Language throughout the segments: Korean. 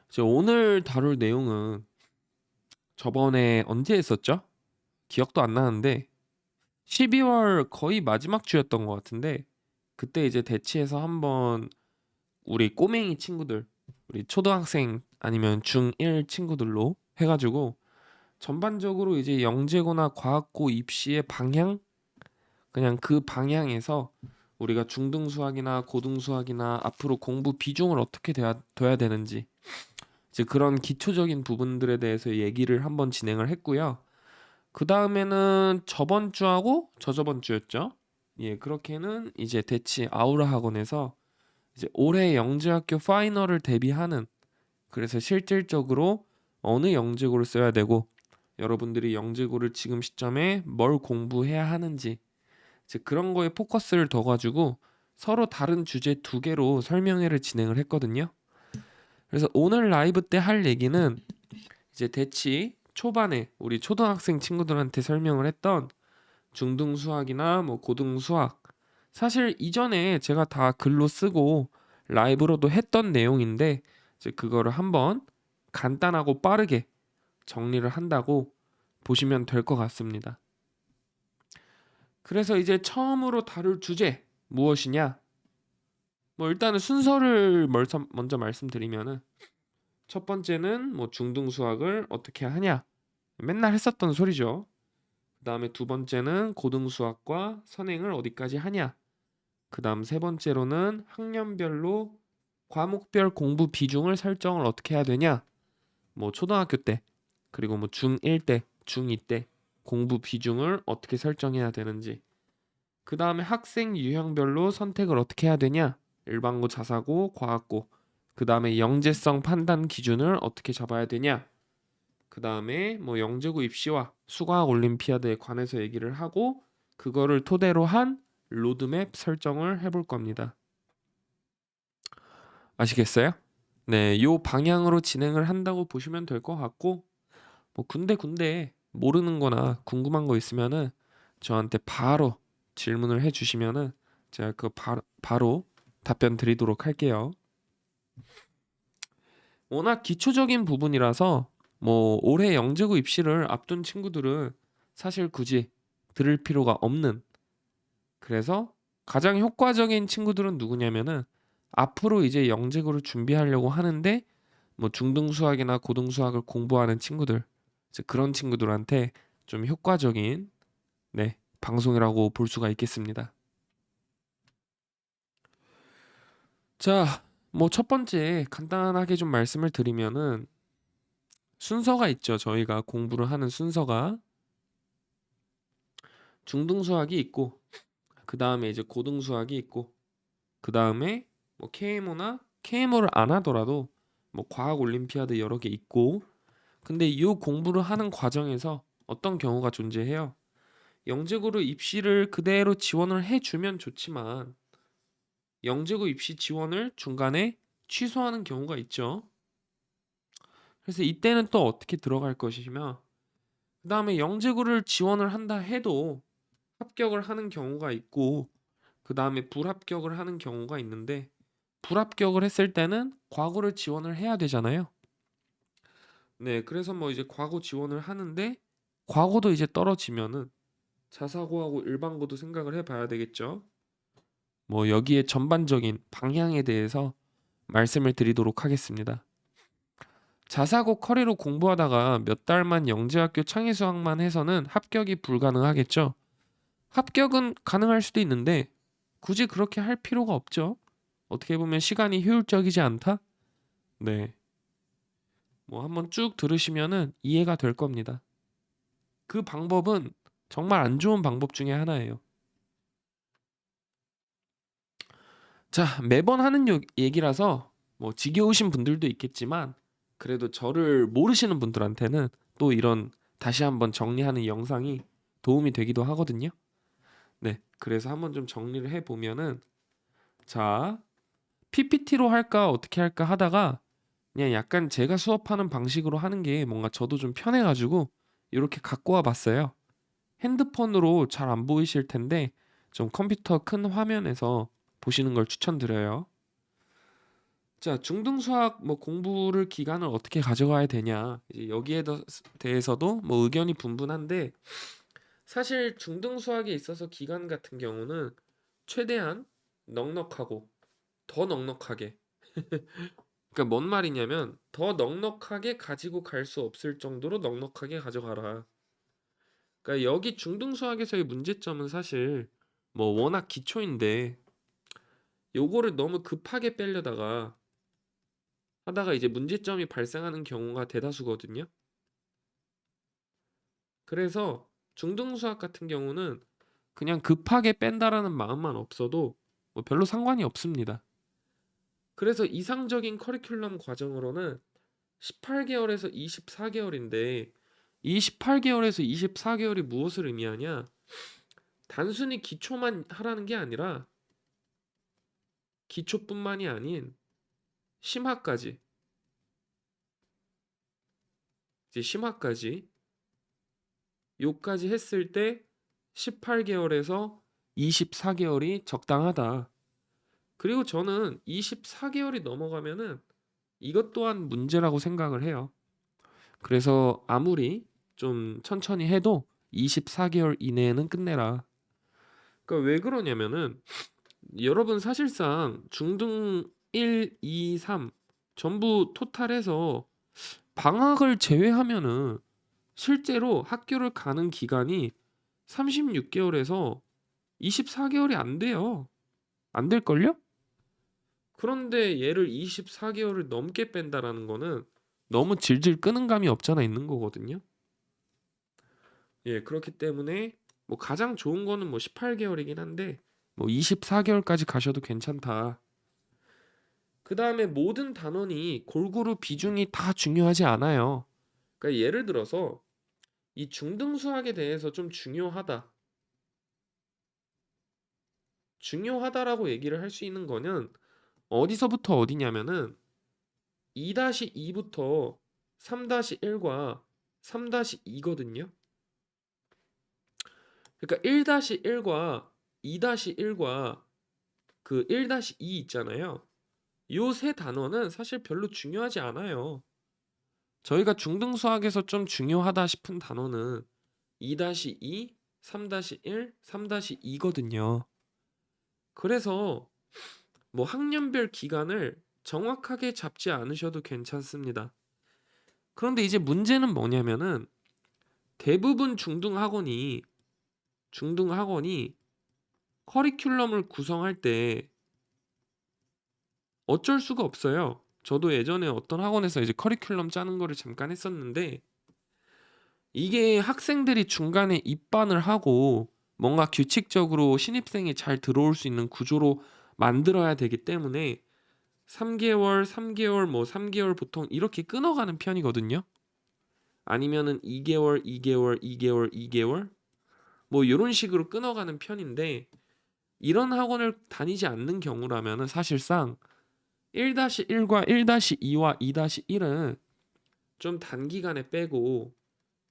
이제 오늘 다룰 내용은 저번에 언제 했었죠? 기억도 안 나는데 12월 거의 마지막 주였던 것 같은데 그때 이제 대치해서 한번 우리 꼬맹이 친구들, 우리 초등학생 아니면 중1 친구들로 해가지고 전반적으로 이제 영재고나 과학고 입시의 방향, 그냥 그 방향에서 우리가 중등 수학이나 고등 수학이나 앞으로 공부 비중을 어떻게 둬야 되는지 이제 그런 기초적인 부분들에 대해서 얘기를 한번 진행을 했고요. 그 다음에는 저번 주하고 저저번 주였죠. 예, 그렇게는 이제 대치 아우라 학원에서 이제 올해 영재학교 파이널을 대비하는, 그래서 실질적으로 어느 영재고를 써야 되고 여러분들이 영재고를 지금 시점에 뭘 공부해야 하는지 이제 그런 거에 포커스를 둬가지고 서로 다른 주제 두 개로 설명회를 진행을 했거든요. 그래서 오늘 라이브 때 할 얘기는 이제 대치 초반에 우리 초등학생 친구들한테 설명을 했던 중등 수학이나 뭐 고등 수학, 사실 이전에 제가 다 글로 쓰고 라이브로도 했던 내용인데 이제 그거를 한번 간단하고 빠르게 정리를 한다고 보시면 될 것 같습니다. 그래서 이제 처음으로 다룰 주제 무엇이냐? 뭐 일단은 순서를 먼저 말씀드리면은 첫 번째는 뭐 중등 수학을 어떻게 하냐? 맨날 했었던 소리죠. 그다음에 두 번째는 고등 수학과 선행을 어디까지 하냐. 그다음 세 번째로는 학년별로 과목별 공부 비중을 설정을 어떻게 해야 되냐. 뭐 초등학교 때, 그리고 뭐 중1 때, 중2 때 공부 비중을 어떻게 설정해야 되는지. 그다음에 학생 유형별로 선택을 어떻게 해야 되냐. 일반고, 자사고, 과학고. 그다음에 영재성 판단 기준을 어떻게 잡아야 되냐. 그 다음에 뭐 영재고 입시와 수과학 올림피아드에 관해서 얘기를 하고 그거를 토대로 한 로드맵 설정을 해볼 겁니다. 아시겠어요? 네, 요 방향으로 진행을 한다고 보시면 될 것 같고 뭐 군데 모르는 거나 궁금한 거 있으면은 저한테 바로 질문을 해 주시면은 제가 그 바로 답변 드리도록 할게요. 워낙 기초적인 부분이라서 뭐 올해 영재고 입시를 앞둔 친구들은 사실 굳이 들을 필요가 없는, 그래서 가장 효과적인 친구들은 누구냐면은 앞으로 이제 영재고를 준비하려고 하는데 뭐 중등 수학이나 고등 수학을 공부하는 친구들, 이제 그런 친구들한테 좀 효과적인 방송이라고 볼 수가 있겠습니다. 자, 뭐 첫 번째 간단하게 좀 말씀을 드리면은 순서가 있죠. 저희가 공부를 하는 순서가 중등 수학이 있고 그 다음에 이제 고등 수학이 있고 그 다음에 뭐 KMO나 KMO를 안 하더라도 뭐 과학 올림피아드 여러 개 있고, 근데 이 공부를 하는 과정에서 어떤 경우가 존재해요. 영재고로 입시를 그대로 지원을 해주면 좋지만 영재고 입시 지원을 중간에 취소하는 경우가 있죠. 그래서 이때는 또 어떻게 들어갈 것이며, 그 다음에 영재고를 지원을 한다 해도 합격을 하는 경우가 있고 그 다음에 불합격을 하는 경우가 있는데, 불합격을 했을 때는 과거를 지원을 해야 되잖아요. 네, 그래서 뭐 이제 과거 지원을 하는데 과거도 이제 떨어지면은 자사고하고 일반고도 생각을 해봐야 되겠죠. 뭐 여기에 전반적인 방향에 대해서 말씀을 드리도록 하겠습니다. 자사고 커리로 공부하다가 몇 달만 영재학교 창의수학만 해서는 합격이 불가능하겠죠. 합격은 가능할 수도 있는데 굳이 그렇게 할 필요가 없죠. 어떻게 보면 시간이 효율적이지 않다? 네. 뭐 한번 쭉 들으시면은 이해가 될 겁니다. 그 방법은 정말 안 좋은 방법 중에 하나예요. 자, 매번 하는 얘기라서 뭐 지겨우신 분들도 있겠지만 그래도 저를 모르시는 분들한테는 또 이런 다시 한번 정리하는 영상이 도움이 되기도 하거든요. 네. 그래서 한번 좀 정리를 해 보면은, 자, PPT로 할까 어떻게 할까 하다가 그냥 약간 제가 수업하는 방식으로 하는 게 뭔가 저도 좀 편해 가지고 이렇게 갖고 와 봤어요. 핸드폰으로 잘 안 보이실 텐데 좀 컴퓨터 큰 화면에서 보시는 걸 추천드려요. 자, 중등 수학 뭐 공부를 기간을 어떻게 가져가야 되냐. 이제 여기에 대해서도 뭐 의견이 분분한데 사실 중등 수학에 있어서 기간 같은 경우는 최대한 넉넉하고 더 넉넉하게 그러니까 뭔 말이냐면 더 넉넉하게 가지고 갈 수 없을 정도로 넉넉하게 가져가라. 그러니까 여기 중등 수학에서의 문제점은 사실 뭐 워낙 기초인데 요거를 너무 급하게 빼려다가 하다가 이제 문제점이 발생하는 경우가 대다수거든요. 그래서 중등 수학 같은 경우는 그냥 급하게 뺀다라는 마음만 없어도 뭐 별로 상관이 없습니다. 그래서 이상적인 커리큘럼 과정으로는 18개월에서 24개월인데 이 18개월에서 24개월이 무엇을 의미하냐? 단순히 기초만 하라는 게 아니라 기초뿐만이 아닌 심화까지 이제 심화까지 요까지 했을 때 18개월에서 24개월이 적당하다. 그리고 저는 24개월이 넘어가면은 이것 또한 문제라고 생각을 해요. 그래서 아무리 좀 천천히 해도 24개월 이내에는 끝내라. 그러니까 왜 그러냐면은 여러분 사실상 중등 1, 2, 3 전부 토탈해서 방학을 제외하면은 실제로 학교를 가는 기간이 36개월에서 24개월이 안 돼요. 안 될걸요? 그런데 얘를 24개월을 넘게 뺀다라는 거는 너무 질질 끄는 감이 없잖아 있는 거거든요. 예, 그렇기 때문에 뭐 가장 좋은 거는 뭐 18개월이긴 한데 뭐 24개월까지 가셔도 괜찮다. 그 다음에 모든 단원이 골고루 비중이 다 중요하지 않아요. 그러니까 예를 들어서 이 중등 수학에 대해서 좀 중요하다라고 얘기를 할 수 있는 거는 어디서부터 어디냐면은 2-2부터 3-1과 3-2거든요. 그러니까 1-1과 2-1과 그 1-2 있잖아요. 요 세 단원은 사실 별로 중요하지 않아요. 저희가 중등 수학에서 좀 중요하다 싶은 단원은 2-2, 3-1, 3-2거든요. 그래서 뭐 학년별 기간을 정확하게 잡지 않으셔도 괜찮습니다. 그런데 이제 문제는 뭐냐면은 대부분 중등 학원이 커리큘럼을 구성할 때 어쩔 수가 없어요. 저도 예전에 어떤 학원에서 이제 커리큘럼 짜는 거를 잠깐 했었는데 이게 학생들이 중간에 입반을 하고 뭔가 규칙적으로 신입생이 잘 들어올 수 있는 구조로 만들어야 되기 때문에 3개월, 3개월, 뭐 3개월 보통 이렇게 끊어가는 편이거든요. 아니면은 2개월, 2개월, 2개월, 2개월 뭐 이런 식으로 끊어가는 편인데 이런 학원을 다니지 않는 경우라면은 사실상 1-1과 1-2와 2-1은 좀 단기간에 빼고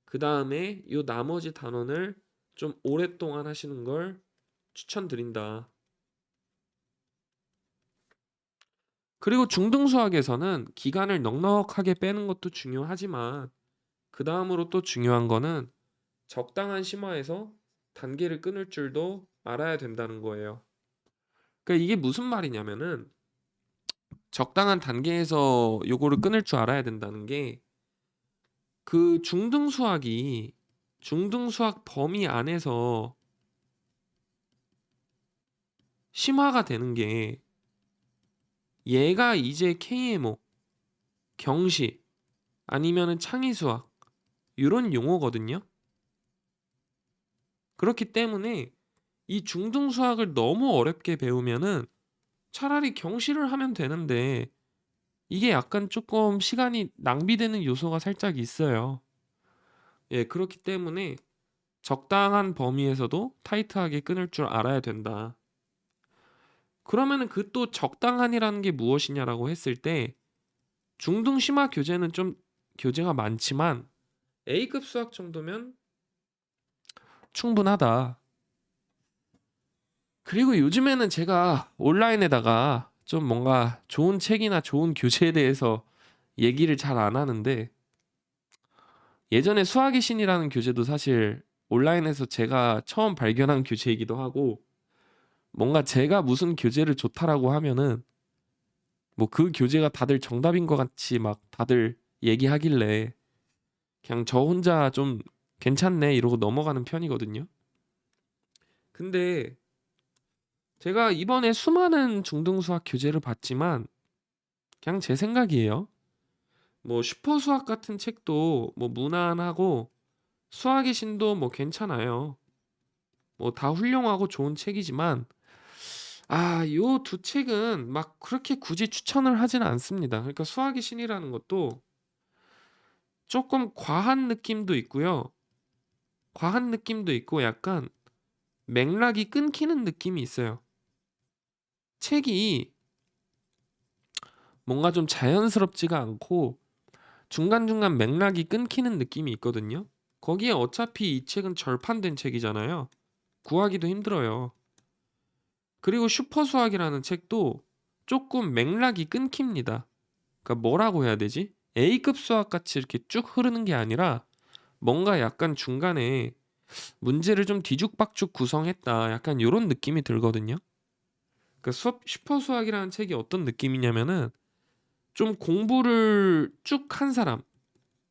그 다음에 요 나머지 단원을 좀 오랫동안 하시는 걸 추천드린다. 그리고 중등 수학에서는 기간을 넉넉하게 빼는 것도 중요하지만 그 다음으로 또 중요한 거는 적당한 심화에서 단계를 끊을 줄도 알아야 된다는 거예요. 그러니까 이게 무슨 말이냐면은 적당한 단계에서 요거를 끊을 줄 알아야 된다는 게 그 중등 수학 범위 안에서 심화가 되는 게 얘가 이제 KMO, 경시 아니면은 창의 수학 이런 용어거든요. 그렇기 때문에 이 중등 수학을 너무 어렵게 배우면은 차라리 경시를 하면 되는데 이게 약간 조금 시간이 낭비되는 요소가 살짝 있어요. 예, 그렇기 때문에 적당한 범위에서도 타이트하게 끊을 줄 알아야 된다. 그러면은 그 또 적당한이라는 게 무엇이냐라고 했을 때 중등 심화 교재는 좀 교재가 많지만 A급 수학 정도면 충분하다. 그리고 요즘에는 제가 온라인에다가 좀 뭔가 좋은 책이나 좋은 교재에 대해서 얘기를 잘 안 하는데, 예전에 수학의 신이라는 교재도 사실 온라인에서 제가 처음 발견한 교재이기도 하고, 뭔가 제가 무슨 교재를 좋다라고 하면은 뭐 그 교재가 다들 정답인 것 같이 막 다들 얘기하길래 그냥 저 혼자 좀 괜찮네 이러고 넘어가는 편이거든요. 근데 제가 이번에 수많은 중등수학 교재를 봤지만 그냥 제 생각이에요. 뭐 슈퍼수학 같은 책도 뭐 무난하고, 수학의 신도 뭐 괜찮아요. 뭐 다 훌륭하고 좋은 책이지만, 요 두 책은 막 그렇게 굳이 추천을 하진 않습니다. 그러니까 수학의 신이라는 것도 조금 과한 느낌도 있고요. 과한 느낌도 있고 약간 맥락이 끊기는 느낌이 있어요. 책이 뭔가 좀 자연스럽지가 않고 중간중간 맥락이 끊기는 느낌이 있거든요. 거기에 어차피 이 책은 절판된 책이잖아요. 구하기도 힘들어요. 그리고 슈퍼수학이라는 책도 조금 맥락이 끊깁니다. 그러니까 뭐라고 해야 되지? A급 수학 같이 이렇게 쭉 흐르는 게 아니라 뭔가 약간 중간에 문제를 좀 뒤죽박죽 구성했다. 약간 요런 느낌이 들거든요. 그러니까 슈퍼수학이라는 책이 어떤 느낌이냐면은 좀 공부를 쭉 한 사람,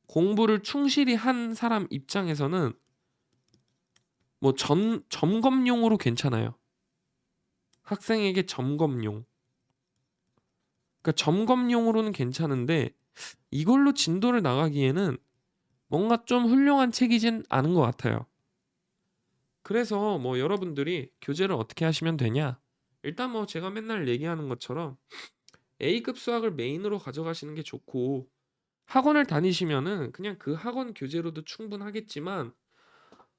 공부를 충실히 한 사람 입장에서는 뭐 점검용으로 괜찮아요. 학생에게 점검용. 그러니까 점검용으로는 괜찮은데 이걸로 진도를 나가기에는 뭔가 좀 훌륭한 책이진 않은 것 같아요. 그래서 뭐 여러분들이 교재를 어떻게 하시면 되냐? 일단 뭐 제가 맨날 얘기하는 것처럼 A급 수학을 메인으로 가져가시는 게 좋고, 학원을 다니시면은 그냥 그 학원 교재로도 충분하겠지만,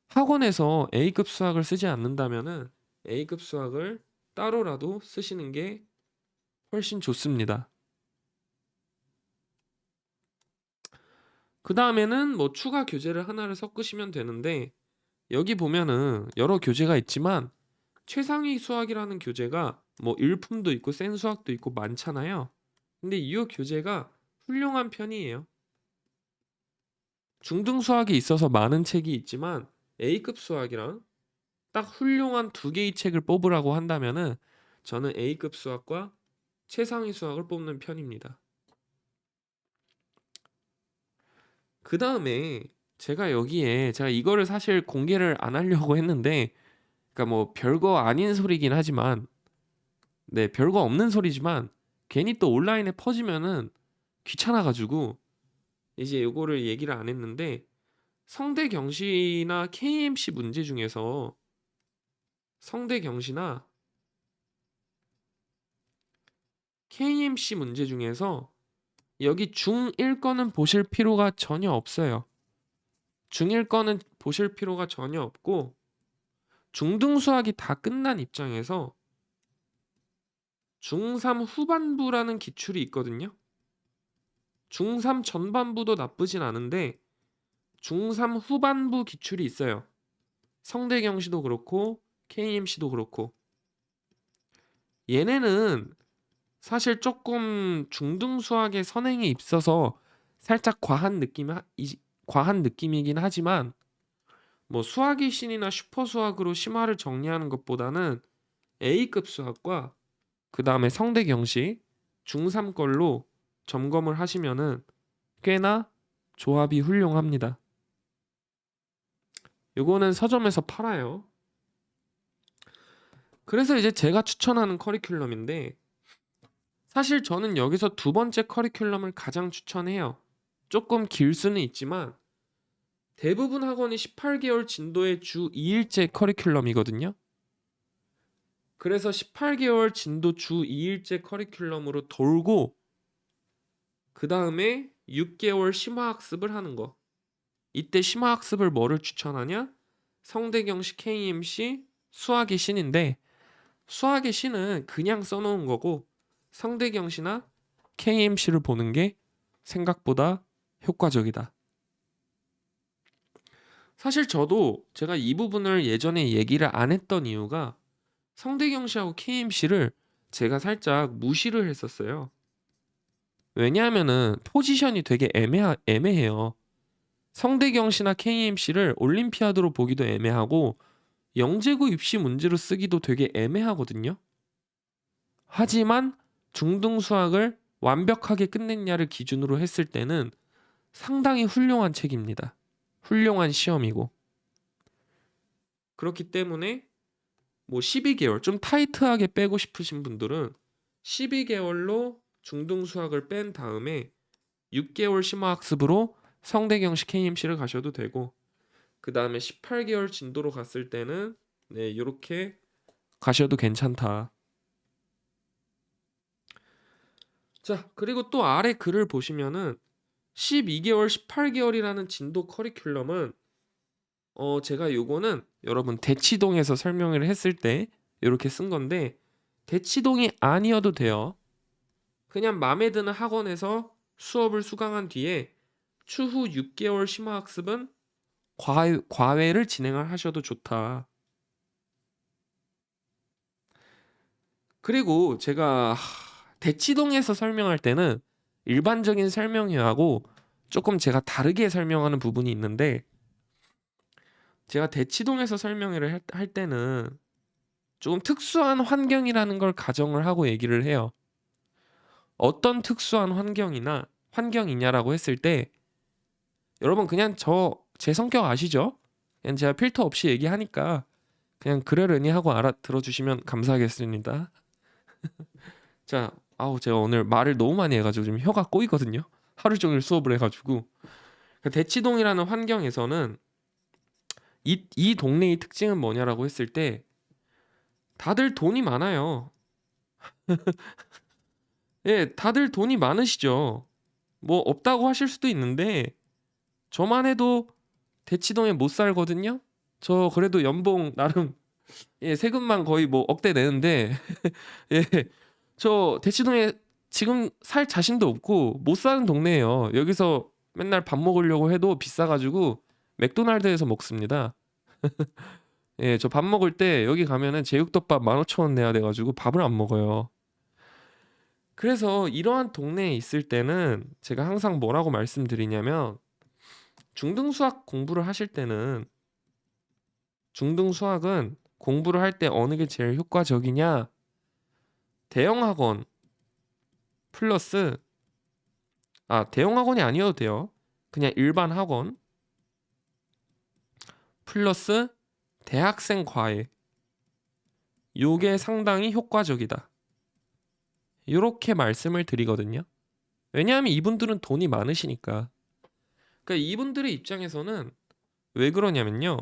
학원에서 A급 수학을 쓰지 않는다면은 A급 수학을 따로라도 쓰시는 게 훨씬 좋습니다. 그 다음에는 뭐 추가 교재를 하나를 섞으시면 되는데, 여기 보면은 여러 교재가 있지만 최상위 수학이라는 교재가 뭐 일품도 있고 센 수학도 있고 많잖아요. 근데 이 교재가 훌륭한 편이에요. 중등 수학에 있어서 많은 책이 있지만 A급 수학이랑 딱 훌륭한 두 개의 책을 뽑으라고 한다면은 저는 A급 수학과 최상위 수학을 뽑는 편입니다. 그 다음에 제가 이거를 사실 공개를 안 하려고 했는데, 그러니까 뭐 별거 아닌 소리긴 하지만, 네, 별거 없는 소리지만 괜히 또 온라인에 퍼지면은 귀찮아가지고 이제 요거를 얘기를 안 했는데, 성대경시나 KMC 문제 중에서 성대경시나 KMC 문제 중에서 여기 중1 거는 보실 필요가 전혀 없어요. 중1 거는 보실 필요가 전혀 없고, 중등 수학이 다 끝난 입장에서 중3 후반부라는 기출이 있거든요. 중3 전반부도 나쁘진 않은데 중3 후반부 기출이 있어요. 성대경시도 그렇고 KMC도 그렇고. 얘네는 사실 조금 중등 수학의 선행에 있어서 살짝 과한 느낌이긴 하지만, 뭐 수학의 신이나 슈퍼 수학으로 심화를 정리하는 것보다는 A급 수학과 그 다음에 성대경시 중3 걸로 점검을 하시면은 꽤나 조합이 훌륭합니다. 요거는 서점에서 팔아요. 그래서 이제 제가 추천하는 커리큘럼인데, 사실 저는 여기서 두 번째 커리큘럼을 가장 추천해요. 조금 길 수는 있지만 대부분 학원이 18개월 진도의 주 2일제 커리큘럼이거든요. 그래서 18개월 진도 주 2일제 커리큘럼으로 돌고 그 다음에 6개월 심화학습을 하는 거. 이때 심화학습을 뭐를 추천하냐? 성대경시 KMC 수학의 신인데, 수학의 신은 그냥 써놓은 거고 성대경시나 KMC를 보는 게 생각보다 효과적이다. 사실 저도 제가 이 부분을 예전에 얘기를 안 했던 이유가 성대경시하고 KMC를 제가 살짝 무시를 했었어요. 왜냐하면은 포지션이 되게 애매해요. 성대경 씨나 KM 씨를 올림피아드로 보기도 애매하고 영재고 입시 문제로 쓰기도 되게 애매하거든요. 하지만 중등 수학을 완벽하게 끝냈냐를 기준으로 했을 때는 상당히 훌륭한 책입니다. 훌륭한 시험이고. 그렇기 때문에 뭐 12개월 좀 타이트하게 빼고 싶으신 분들은 12개월로 중등 수학을 뺀 다음에 6개월 심화학습으로 성대경시 KMC를 가셔도 되고, 그 다음에 18개월 진도로 갔을 때는 네, 이렇게 가셔도 괜찮다. 자, 그리고 또 아래 글을 보시면은 12개월, 18개월이라는 진도 커리큘럼은 제가 요거는 여러분 대치동에서 설명을 했을 때 이렇게 쓴 건데, 대치동이 아니어도 돼요. 그냥 마음에 드는 학원에서 수업을 수강한 뒤에 추후 6개월 심화학습은 과외를 진행을 하셔도 좋다. 그리고 제가 대치동에서 설명할 때는 일반적인 설명회하고 조금 제가 다르게 설명하는 부분이 있는데, 제가 대치동에서 설명회를 할 때는 조금 특수한 환경이라는 걸 가정을 하고 얘기를 해요. 어떤 특수한 환경이냐라고 했을 때, 여러분 그냥 제 성격 아시죠? 그냥 제가 필터 없이 얘기하니까 그냥 그러려니 하고 알아들어주시면 감사하겠습니다. 자, 제가 오늘 말을 너무 많이 해가지고 지금 혀가 꼬이거든요. 하루 종일 수업을 해가지고. 대치동이라는 환경에서는 이 동네의 특징은 뭐냐라고 했을 때, 다들 돈이 많아요. 예, 다들 돈이 많으시죠. 뭐 없다고 하실 수도 있는데 저만 해도 대치동에 못 살거든요. 저 그래도 연봉 나름 세금만 거의 뭐 억대 내는데 예, 저 대치동에 지금 살 자신도 없고 못 사는 동네예요. 여기서 맨날 밥 먹으려고 해도 비싸가지고 맥도날드에서 먹습니다. 예, 저 밥 먹을 때 여기 가면은 제육덮밥 15,000원 내야 돼가지고 밥을 안 먹어요. 그래서 이러한 동네에 있을 때는 제가 항상 뭐라고 말씀드리냐면, 중등 수학 공부를 하실 때는 중등 수학은 공부를 할 때 어느 게 제일 효과적이냐, 대형 학원 플러스 대형 학원이 아니어도 돼요. 그냥 일반 학원 플러스 대학생 과외, 요게 상당히 효과적이다. 이렇게 말씀을 드리거든요. 왜냐하면 이분들은 돈이 많으시니까. 그러니까 이분들의 입장에서는 왜 그러냐면요,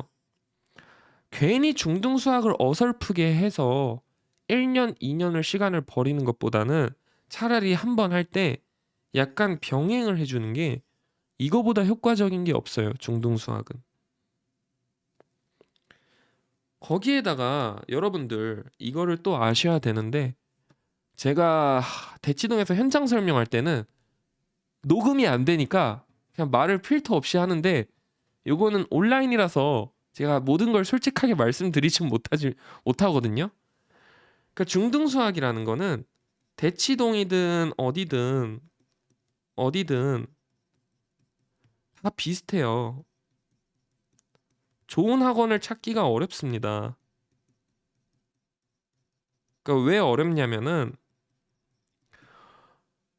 괜히 중등 수학을 어설프게 해서 1년, 2년을 시간을 버리는 것보다는 차라리 한 번 할 때 약간 병행을 해주는 게 이거보다 효과적인 게 없어요. 중등 수학은. 거기에다가 여러분들 이거를 또 아셔야 되는데, 제가 대치동에서 현장 설명할 때는 녹음이 안 되니까 그냥 말을 필터 없이 하는데, 요거는 온라인이라서 제가 모든 걸 솔직하게 말씀드리진 못하거든요. 그러니까 중등 수학이라는 거는 대치동이든 어디든 다 비슷해요. 좋은 학원을 찾기가 어렵습니다. 그러니까 왜 어렵냐면은,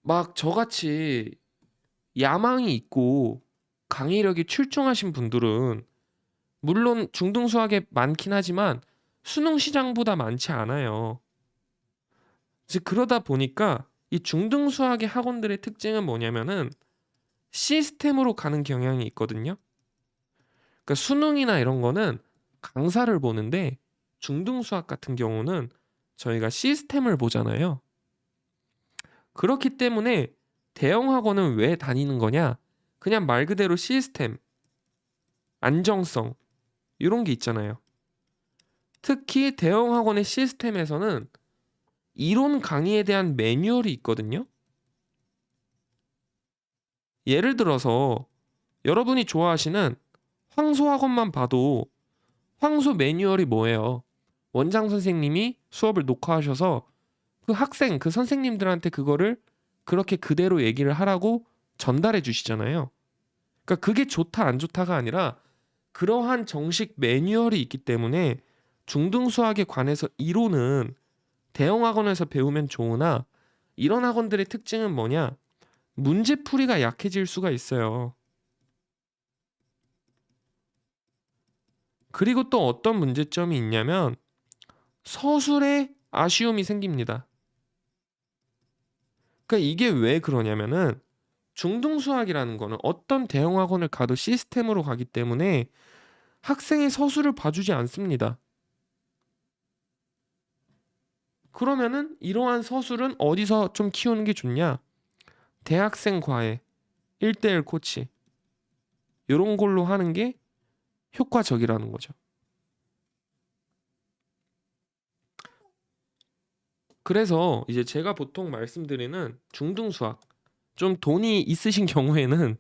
막 저같이 야망이 있고 강의력이 출중하신 분들은 물론 중등 수학에 많긴 하지만 수능 시장보다 많지 않아요. 즉 그러다 보니까 이 중등 수학의 학원들의 특징은 뭐냐면은 시스템으로 가는 경향이 있거든요. 그러니까 수능이나 이런 거는 강사를 보는데, 중등 수학 같은 경우는 저희가 시스템을 보잖아요. 그렇기 때문에 대형 학원은 왜 다니는 거냐? 그냥 말 그대로 시스템, 안정성 이런 게 있잖아요. 특히 대형 학원의 시스템에서는 이론 강의에 대한 매뉴얼이 있거든요. 예를 들어서 여러분이 좋아하시는 황소 학원만 봐도 황소 매뉴얼이 뭐예요? 원장 선생님이 수업을 녹화하셔서 그 학생, 그 선생님들한테 그거를 그렇게 그대로 얘기를 하라고 전달해 주시잖아요. 그러니까 그게 좋다 안 좋다가 아니라 그러한 정식 매뉴얼이 있기 때문에 중등 수학에 관해서 이론은 대형 학원에서 배우면 좋으나 이런 학원들의 특징은 뭐냐? 문제풀이가 약해질 수가 있어요. 그리고 또 어떤 문제점이 있냐면 서술에 아쉬움이 생깁니다. 그러니까 이게 왜 그러냐면은 중등 수학이라는 거는 어떤 대형 학원을 가도 시스템으로 가기 때문에 학생의 서술을 봐주지 않습니다. 그러면은 이러한 서술은 어디서 좀 키우는 게 좋냐? 대학생 과외, 1대1 코치 이런 걸로 하는 게 효과적이라는 거죠. 그래서 이제 제가 보통 말씀드리는 중등 수학 좀 돈이 있으신 경우에는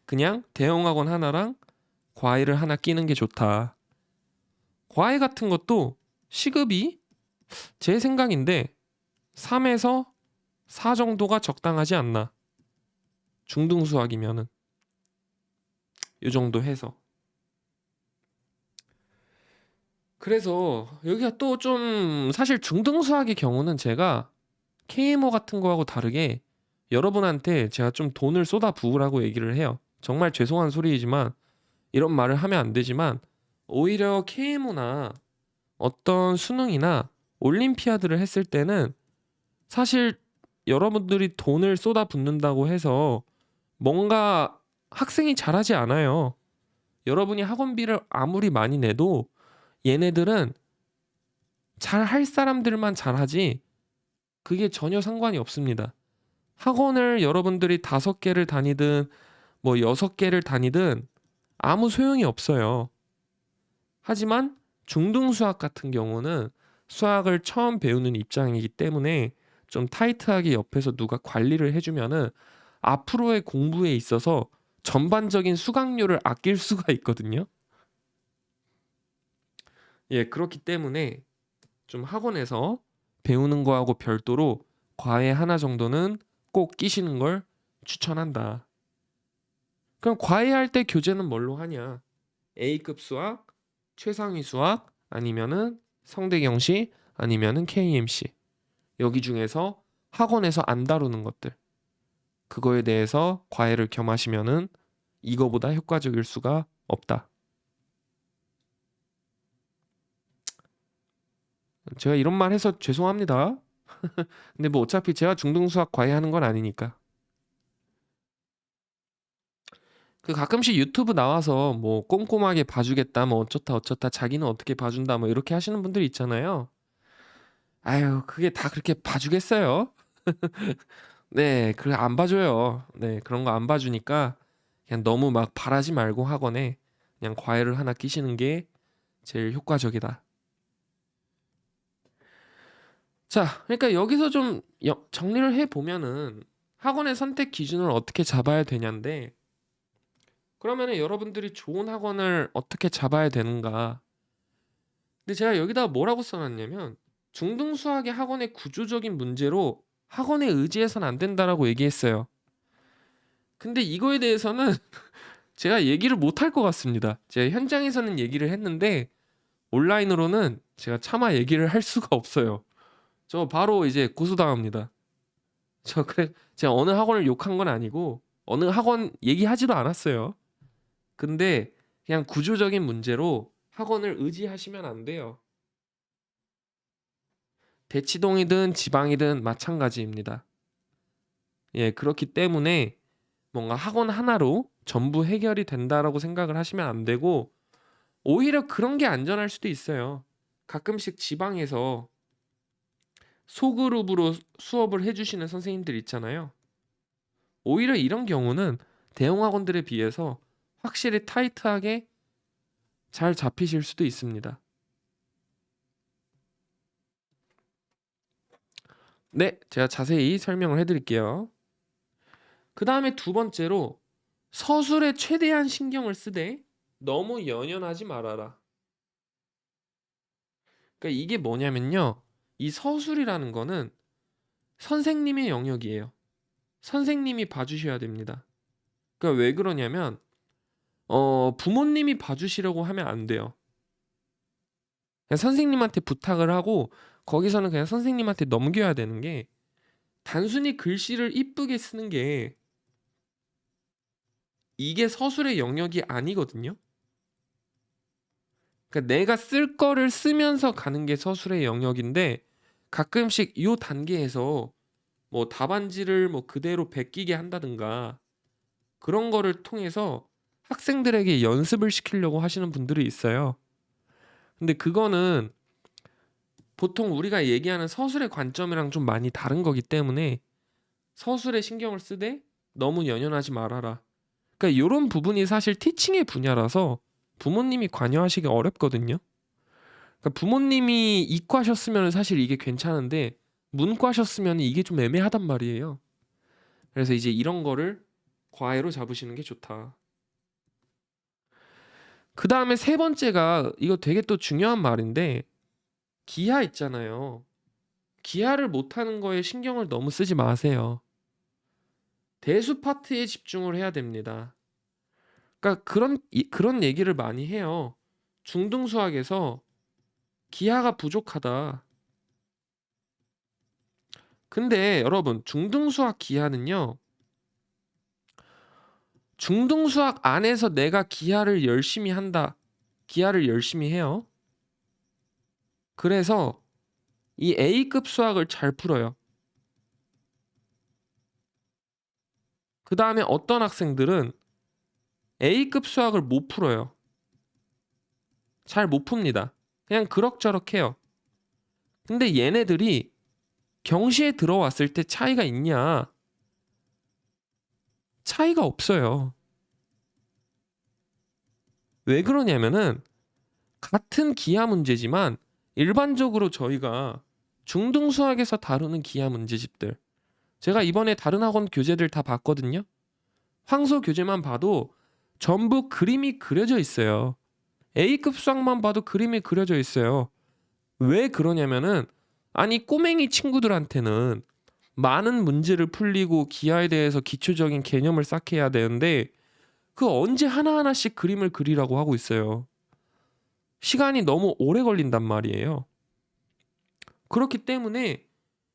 그냥 대형 학원 하나랑 과외를 하나 끼는 게 좋다. 과외 같은 것도 시급이 제 생각인데 3에서 4 정도가 적당하지 않나. 중등 수학이면은 이 정도 해서. 그래서 여기가 또 좀 사실 중등 수학의 경우는 제가 KMO 같은 거하고 다르게 여러분한테 제가 좀 돈을 쏟아 부으라고 얘기를 해요. 정말 죄송한 소리이지만 이런 말을 하면 안 되지만 오히려 KMO나 어떤 수능이나 올림피아드를 했을 때는 사실 여러분들이 돈을 쏟아 붓는다고 해서 뭔가 학생이 잘하지 않아요. 여러분이 학원비를 아무리 많이 내도 얘네들은 잘할 사람들만 잘하지 그게 전혀 상관이 없습니다. 학원을 여러분들이 5개를 다니든 뭐 6개를 다니든 아무 소용이 없어요. 하지만 중등 수학 같은 경우는 수학을 처음 배우는 입장이기 때문에 좀 타이트하게 옆에서 누가 관리를 해주면은 앞으로의 공부에 있어서 전반적인 수강료를 아낄 수가 있거든요. 예, 그렇기 때문에 좀 학원에서 배우는 거하고 별도로 과외 하나 정도는 꼭 끼시는 걸 추천한다. 그럼 과외할 때 교재는 뭘로 하냐? A급 수학, 최상위 수학, 아니면은 성대경시, 아니면은 KMC. 여기 중에서 학원에서 안 다루는 것들. 그거에 대해서 과외를 겸하시면은 이거보다 효과적일 수가 없다. 제가 이런 말 해서 죄송합니다. 근데 뭐 어차피 제가 중등 수학 과외하는 건 아니니까. 그 가끔씩 유튜브 나와서 뭐 꼼꼼하게 봐주겠다, 뭐 어쩌다 어쩌다, 자기는 어떻게 봐준다, 뭐 이렇게 하시는 분들 있잖아요. 아유, 그게 다 그렇게 봐주겠어요? 네, 그래 안 봐줘요. 네, 그런 거 안 봐주니까 그냥 너무 막 바라지 말고 학원에 그냥 과외를 하나 끼시는 게 제일 효과적이다. 자, 그러니까 여기서 좀 정리를 해 보면은 학원의 선택 기준을 어떻게 잡아야 되냐인데, 그러면은 여러분들이 좋은 학원을 어떻게 잡아야 되는가? 근데 제가 여기다가 뭐라고 써놨냐면 중등 수학의 학원의 구조적인 문제로 학원에 의지해서는 안 된다라고 얘기했어요. 근데 이거에 대해서는 제가 얘기를 못 할 것 같습니다. 제가 현장에서는 얘기를 했는데 온라인으로는 제가 차마 얘기를 할 수가 없어요. 저 바로 이제 고소당합니다. 저 그래 제가 어느 학원을 욕한 건 아니고 어느 학원 얘기하지도 않았어요. 근데 그냥 구조적인 문제로 학원을 의지하시면 안 돼요. 대치동이든 지방이든 마찬가지입니다. 예, 그렇기 때문에 뭔가 학원 하나로 전부 해결이 된다라고 생각을 하시면 안 되고 오히려 그런 게 안전할 수도 있어요. 가끔씩 지방에서 소그룹으로 수업을 해주시는 선생님들 있잖아요. 오히려 이런 경우는 대형 학원들에 비해서 확실히 타이트하게 잘 잡히실 수도 있습니다. 네, 제가 자세히 설명을 해드릴게요. 그 다음에 두 번째로 서술에 최대한 신경을 쓰되 너무 연연하지 말아라. 그러니까 이게 뭐냐면요. 이 서술이라는 거는 선생님의 영역이에요. 선생님이 봐주셔야 됩니다. 그러니까 왜 그러냐면 부모님이 봐주시려고 하면 안 돼요. 그냥 선생님한테 부탁을 하고 거기서는 그냥 선생님한테 넘겨야 되는 게, 단순히 글씨를 이쁘게 쓰는 게 이게 서술의 영역이 아니거든요. 그러니까 내가 쓸 거를 쓰면서 가는 게 서술의 영역인데, 가끔씩 이 단계에서 뭐 답안지를 뭐 그대로 베끼게 한다든가 그런 거를 통해서 학생들에게 연습을 시키려고 하시는 분들이 있어요. 근데 그거는 보통 우리가 얘기하는 서술의 관점이랑 좀 많이 다른 거기 때문에 서술에 신경을 쓰되 너무 연연하지 말아라. 그러니까 이런 부분이 사실 티칭의 분야라서 부모님이 관여하시기 어렵거든요. 그러니까 부모님이 이과셨으면 사실 이게 괜찮은데 문과셨으면 이게 좀 애매하단 말이에요. 그래서 이제 이런 거를 과외로 잡으시는 게 좋다. 그 다음에 세 번째가, 이거 되게 또 중요한 말인데, 기하 있잖아요. 기하를 못하는 거에 신경을 너무 쓰지 마세요. 대수 파트에 집중을 해야 됩니다. 그러니까 그런 얘기를 많이 해요. 중등 수학에서 기하가 부족하다. 근데 여러분, 중등 수학 기하는요, 중등 수학 안에서 내가 기하를 열심히 한다. 기하를 열심히 해요. 그래서 이 A급 수학을 잘 풀어요. 그 다음에 어떤 학생들은 A급 수학을 못 풀어요. 잘 못 풉니다. 그냥 그럭저럭 해요. 근데 얘네들이 경시에 들어왔을 때 차이가 있냐? 차이가 없어요. 왜 그러냐면은 같은 기하 문제지만 일반적으로 저희가 중등 수학에서 다루는 기하 문제집들, 제가 이번에 다른 학원 교재들 다 봤거든요. 황소 교재만 봐도 전부 그림이 그려져 있어요. A급 수학만 봐도 그림이 그려져 있어요. 왜 그러냐면은, 아니 꼬맹이 친구들한테는 많은 문제를 풀리고 기하에 대해서 기초적인 개념을 쌓게 해야 되는데 그 언제 하나하나씩 그림을 그리라고 하고 있어요. 시간이 너무 오래 걸린단 말이에요. 그렇기 때문에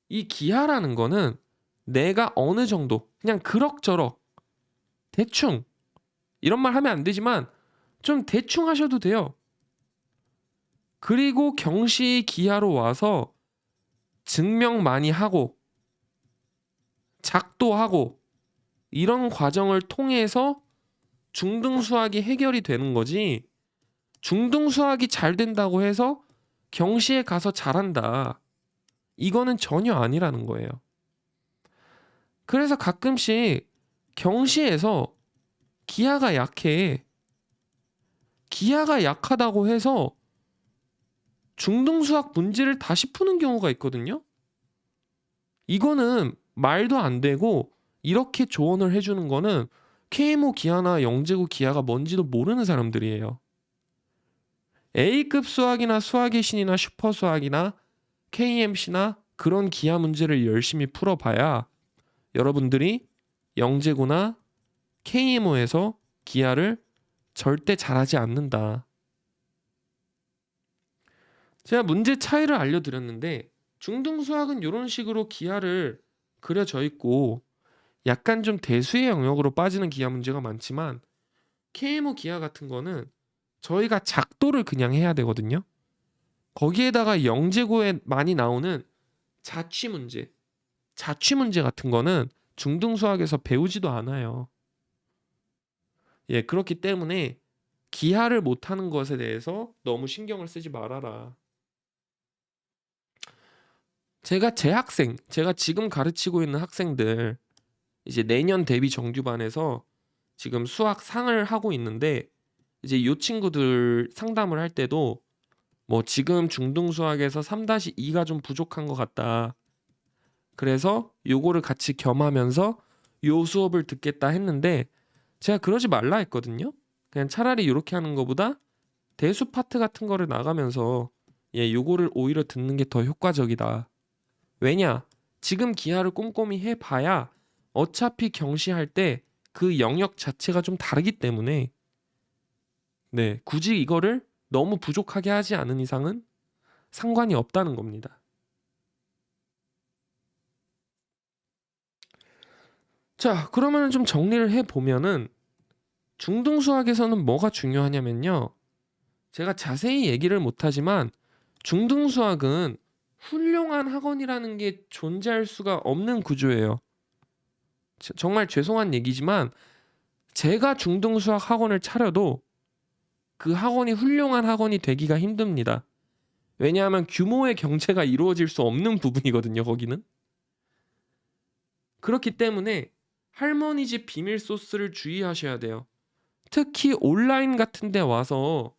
이 기하라는 거는 내가 어느 정도 그냥 그럭저럭 대충, 이런 말 하면 안 되지만 좀 대충 하셔도 돼요. 그리고 경시 기하로 와서 증명 많이 하고 작도하고 이런 과정을 통해서 중등 수학이 해결이 되는 거지, 중등 수학이 잘 된다고 해서 경시에 가서 잘한다, 이거는 전혀 아니라는 거예요. 그래서 가끔씩 경시에서 기하가 약해. 기하가 약하다고 해서 중등 수학 문제를 다시 푸는 경우가 있거든요. 이거는 말도 안 되고, 이렇게 조언을 해주는 거는 KMO 기하나 영재고 기하가 뭔지도 모르는 사람들이에요. A급 수학이나 수학의 신이나 슈퍼 수학이나 KMC나 그런 기하 문제를 열심히 풀어봐야 여러분들이 영재고나 KMO에서 기하를 절대 잘하지 않는다. 제가 문제 차이를 알려드렸는데, 중등 수학은 이런 식으로 기하를 그려져 있고 약간 좀 대수의 영역으로 빠지는 기하 문제가 많지만, KMO 기하 같은 거는 저희가 작도를 그냥 해야 되거든요. 거기에다가 영재고에 많이 나오는 자취 문제 같은 거는 중등 수학에서 배우지도 않아요. 예, 그렇기 때문에 기하를 못하는 것에 대해서 너무 신경을 쓰지 말아라. 제가 지금 가르치고 있는 학생들, 이제 내년 대비 정규반에서 지금 수학 상을 하고 있는데, 이제 이 친구들 상담을 할 때도 뭐 지금 중등 수학에서 3-2가 좀 부족한 것 같다. 그래서 요거를 같이 겸하면서 요 수업을 듣겠다 했는데, 제가 그러지 말라 했거든요. 그냥 차라리 이렇게 하는 것보다 대수 파트 같은 거를 나가면서 요거를 오히려 듣는 게 더 효과적이다. 왜냐? 지금 기하를 꼼꼼히 해봐야 어차피 경시할 때 그 영역 자체가 좀 다르기 때문에 네, 굳이 이거를 너무 부족하게 하지 않은 이상은 상관이 없다는 겁니다. 자, 그러면 좀 정리를 해보면은 중등수학에서는 뭐가 중요하냐면요. 제가 자세히 얘기를 못하지만 중등수학은 훌륭한 학원이라는 게 존재할 수가 없는 구조예요. 정말 죄송한 얘기지만 제가 중등수학 학원을 차려도 그 학원이 훌륭한 학원이 되기가 힘듭니다. 왜냐하면 규모의 경제가 이루어질 수 없는 부분이거든요, 거기는. 그렇기 때문에 할머니 집 비밀 소스를 주의하셔야 돼요. 특히 온라인 같은 데 와서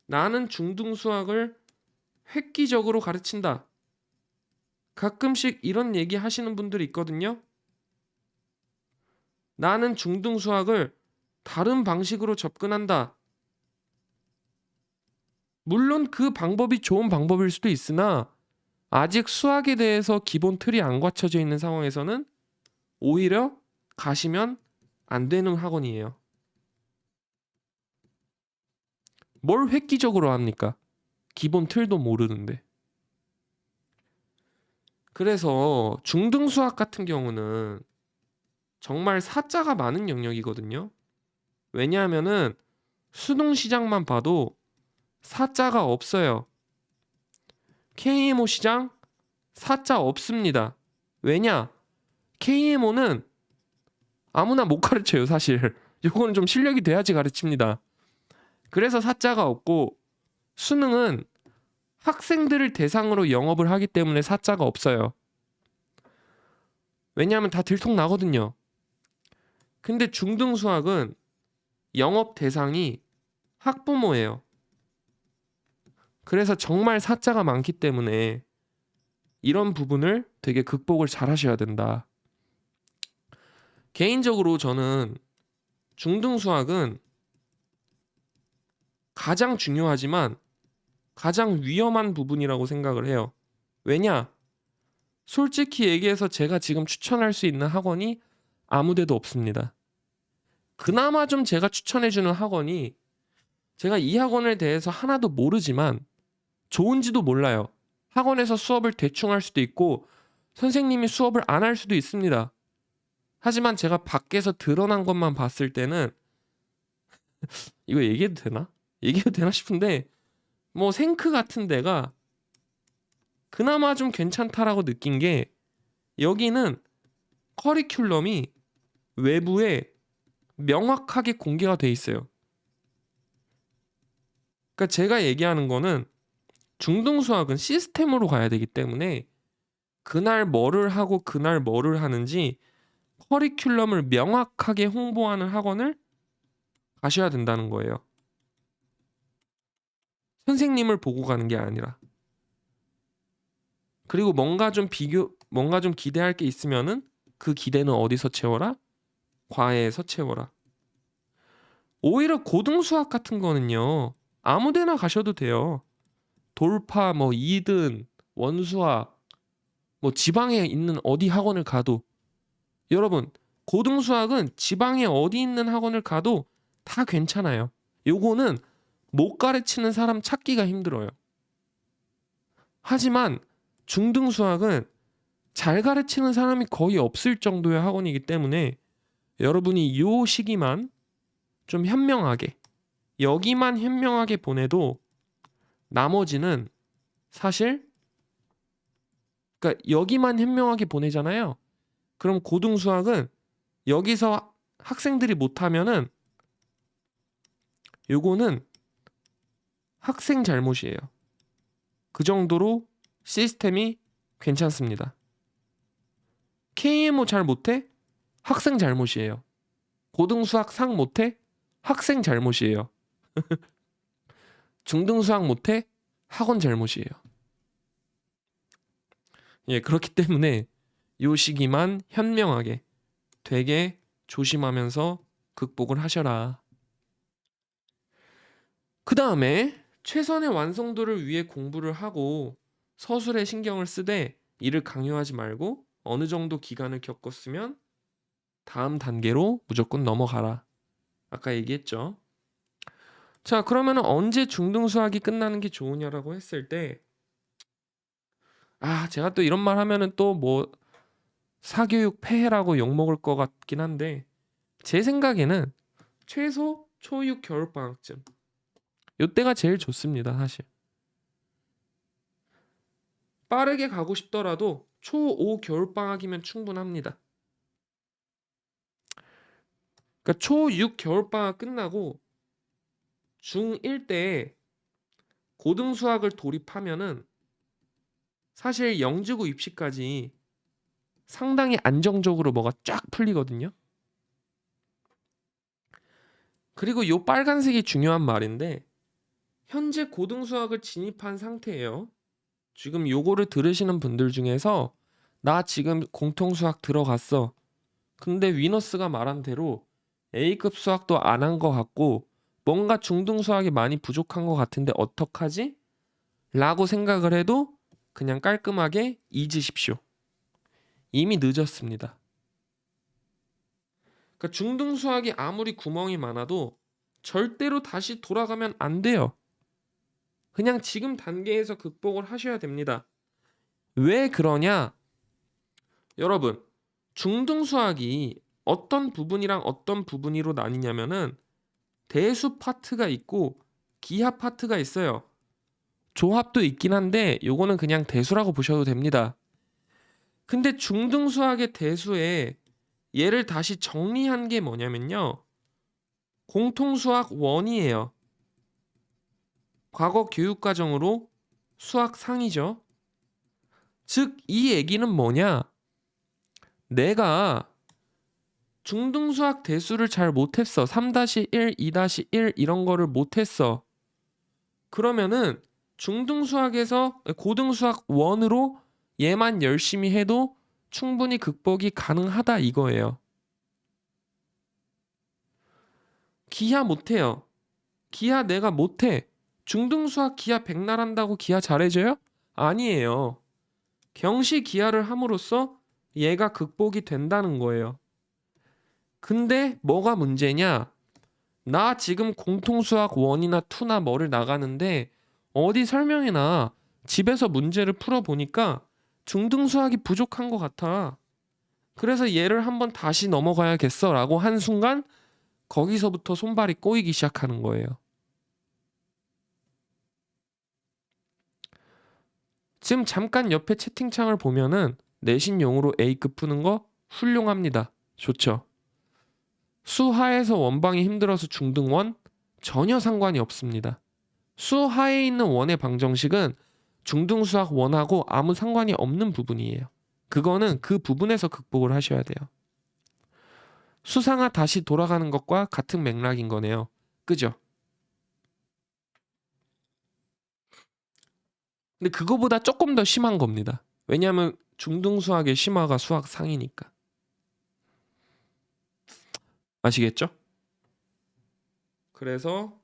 나는 중등수학을 획기적으로 가르친다. 가끔씩 이런 얘기 하시는 분들이 있거든요. 나는 중등수학을 다른 방식으로 접근한다. 물론 그 방법이 좋은 방법일 수도 있으나 아직 수학에 대해서 기본 틀이 안 갖춰져 있는 상황에서는 오히려 가시면 안 되는 학원이에요. 뭘 획기적으로 합니까? 기본 틀도 모르는데. 그래서 중등수학 같은 경우는 정말 사자가 많은 영역이거든요. 왜냐하면은 수능 시장만 봐도 사자가 없어요. KMO 시장 사자 없습니다. 왜냐? KMO는 아무나 못 가르쳐요, 사실. 요거는 좀 실력이 돼야지 가르칩니다. 그래서 사자가 없고 수능은 학생들을 대상으로 영업을 하기 때문에 사자가 없어요. 왜냐하면 다 들통 나거든요. 근데 중등수학은 영업 대상이 학부모예요. 그래서 정말 사자가 많기 때문에 이런 부분을 되게 극복을 잘 하셔야 된다. 개인적으로 저는 중등수학은 가장 중요하지만 가장 위험한 부분이라고 생각을 해요. 왜냐? 솔직히 얘기해서 제가 지금 추천할 수 있는 학원이 아무 데도 없습니다. 그나마 좀 제가 추천해주는 학원이 제가 이 학원에 대해서 하나도 모르지만 좋은지도 몰라요. 학원에서 수업을 대충 할 수도 있고 선생님이 수업을 안 할 수도 있습니다. 하지만 제가 밖에서 드러난 것만 봤을 때는 이거 얘기해도 되나? 얘기해도 되나 싶은데 뭐 생크 같은 데가 그나마 좀 괜찮다라고 느낀 게 여기는 커리큘럼이 외부에 명확하게 공개가 돼 있어요. 그러니까 제가 얘기하는 거는 중등수학은 시스템으로 가야 되기 때문에 그날 뭐를 하고 그날 뭐를 하는지 커리큘럼을 명확하게 홍보하는 학원을 가셔야 된다는 거예요. 선생님을 보고 가는 게 아니라. 그리고 뭔가 좀 기대할 게 있으면은 그 기대는 어디서 채워라? 과외에서 채워라. 오히려 고등수학 같은 거는요. 아무 데나 가셔도 돼요. 돌파, 뭐 2등, 원수학, 뭐 지방에 있는 어디 학원을 가도 여러분 고등수학은 지방에 어디 있는 학원을 가도 다 괜찮아요. 요거는 못 가르치는 사람 찾기가 힘들어요. 하지만 중등수학은 잘 가르치는 사람이 거의 없을 정도의 학원이기 때문에 여러분이 요 시기만 좀 현명하게 여기만 현명하게 보내도 나머지는 사실 그러니까 여기만 현명하게 보내잖아요. 그럼 고등수학은 여기서 학생들이 못하면은 요거는 학생 잘못이에요. 그 정도로 시스템이 괜찮습니다. KMO 잘 못해? 학생 잘못이에요. 고등수학 상 못해? 학생 잘못이에요. 중등수학 못해? 학원 잘못이에요. 예, 그렇기 때문에 요 시기만 현명하게 되게 조심하면서 극복을 하셔라. 그 다음에 최선의 완성도를 위해 공부를 하고 서술에 신경을 쓰되 이를 강요하지 말고 어느 정도 기간을 겪었으면 다음 단계로 무조건 넘어가라. 아까 얘기했죠. 자, 그러면 언제 중등 수학이 끝나는 게 좋으냐라고 했을 때, 제가 또 이런 말 하면은 또 뭐 사교육 폐해라고 욕먹을 것 같긴 한데, 제 생각에는 최소 초6 겨울방학쯤, 요때가 제일 좋습니다, 사실. 빠르게 가고 싶더라도 초5 겨울방학이면 충분합니다. 그러니까 초6 겨울방학 끝나고 중1 때 고등수학을 돌입하면은 사실 영지고 입시까지 상당히 안정적으로 뭐가 쫙 풀리거든요. 그리고 요 빨간색이 중요한 말인데, 현재 고등수학을 진입한 상태예요. 지금 요거를 들으시는 분들 중에서 나 지금 공통수학 들어갔어. 근데 위너스가 말한 대로 A급 수학도 안 한 것 같고 뭔가 중등 수학이 많이 부족한 것 같은데 어떡하지? 라고 생각을 해도 그냥 깔끔하게 잊으십시오. 이미 늦었습니다. 그러니까 중등 수학이 아무리 구멍이 많아도 절대로 다시 돌아가면 안 돼요. 그냥 지금 단계에서 극복을 하셔야 됩니다. 왜 그러냐? 여러분, 중등 수학이 어떤 부분이랑 어떤 부분으로 나뉘냐면은 대수 파트가 있고 기하 파트가 있어요. 조합도 있긴 한데 요거는 그냥 대수라고 보셔도 됩니다. 근데 중등 수학의 대수에 얘를 다시 정리한 게 뭐냐면요. 공통수학 1이에요. 과거 교육과정으로 수학 상이죠. 즉, 이 얘기는 뭐냐? 내가 중등수학 대수를 잘 못했어. 3-1, 2-1 이런 거를 못했어. 그러면은 중등수학에서 고등수학 1으로 얘만 열심히 해도 충분히 극복이 가능하다 이거예요. 기하 못해요. 기하 내가 못해. 중등수학 기하 100 나란다고 기하 잘해져요? 아니에요. 경시 기하를 함으로써 얘가 극복이 된다는 거예요. 근데 뭐가 문제냐? 나 지금 공통수학 1이나 2나 뭐를 나가는데 어디 설명이나 집에서 문제를 풀어보니까 중등수학이 부족한 것 같아. 그래서 얘를 한번 다시 넘어가야겠어 라고 한 순간 거기서부터 손발이 꼬이기 시작하는 거예요. 지금 잠깐 옆에 채팅창을 보면은 내신용으로 A급 푸는 거 훌륭합니다. 좋죠. 수하에서 원방이 힘들어서 중등원 전혀 상관이 없습니다. 수하에 있는 원의 방정식은 중등수학 원하고 아무 상관이 없는 부분이에요. 그거는 그 부분에서 극복을 하셔야 돼요. 수상하 다시 돌아가는 것과 같은 맥락인 거네요. 그죠? 근데 그거보다 조금 더 심한 겁니다. 왜냐하면 중등수학의 심화가 수학 상이니까. 아시겠죠? 그래서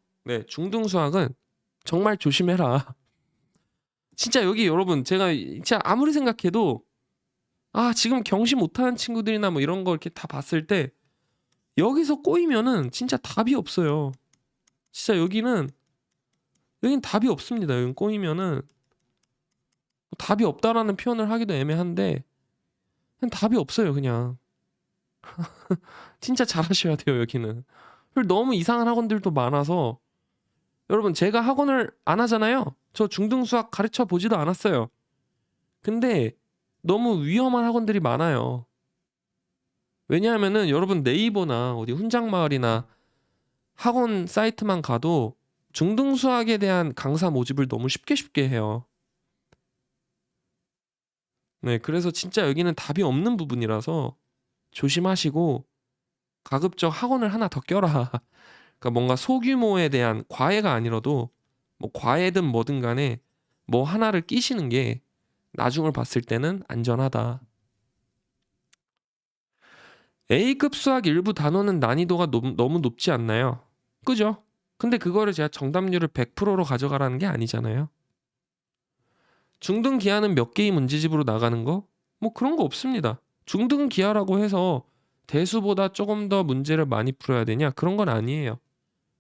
중등수학은 정말 조심해라. 진짜 여기 여러분 제가 진짜 아무리 생각해도 지금 경시 못하는 친구들이나 뭐 이런 거 이렇게 다 봤을 때 여기서 꼬이면은 진짜 답이 없어요. 진짜 여기는 답이 없습니다. 여기 꼬이면은 답이 없다라는 표현을 하기도 애매한데 그냥 답이 없어요. 그냥 진짜 잘하셔야 돼요. 여기는 너무 이상한 학원들도 많아서 여러분 제가 학원을 안 하잖아요. 저 중등 수학 가르쳐 보지도 않았어요. 근데 너무 위험한 학원들이 많아요. 왜냐하면은 여러분 네이버나 어디 훈장마을이나 학원 사이트만 가도 중등 수학에 대한 강사 모집을 너무 쉽게 해요. 그래서 진짜 여기는 답이 없는 부분이라서 조심하시고 가급적 학원을 하나 더 껴라. 그러니까 뭔가 소규모에 대한 과외가 아니라도 뭐 과외든 뭐든 간에 뭐 하나를 끼시는 게 나중을 봤을 때는 안전하다. A급 수학 일부 단원은 난이도가 너무 높지 않나요? 그죠? 근데 그거를 제가 정답률을 100%로 가져가라는 게 아니잖아요. 중등 기하는 몇 개의 문제집으로 나가는 거? 뭐 그런 거 없습니다. 중등 기하라고 해서 대수보다 조금 더 문제를 많이 풀어야 되냐? 그런 건 아니에요.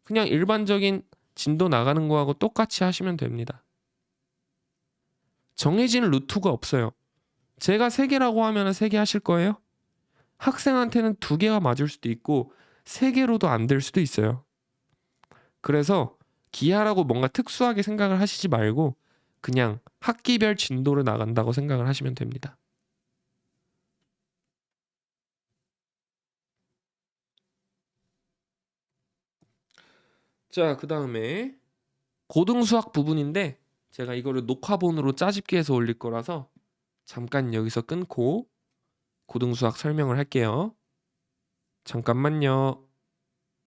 그냥 일반적인 진도 나가는 거하고 똑같이 하시면 됩니다. 정해진 루트가 없어요. 제가 3개라고 하면 3개 하실 거예요? 학생한테는 2개가 맞을 수도 있고 3개로도 안 될 수도 있어요. 그래서 기하라고 뭔가 특수하게 생각을 하시지 말고 그냥 학기별 진도를 나간다고 생각을 하시면 됩니다. 자, 그 다음에 고등수학 부분인데 제가 이거를 녹화본으로 짜집게 해서 올릴 거라서 잠깐 여기서 끊고 고등수학 설명을 할게요. 잠깐만요.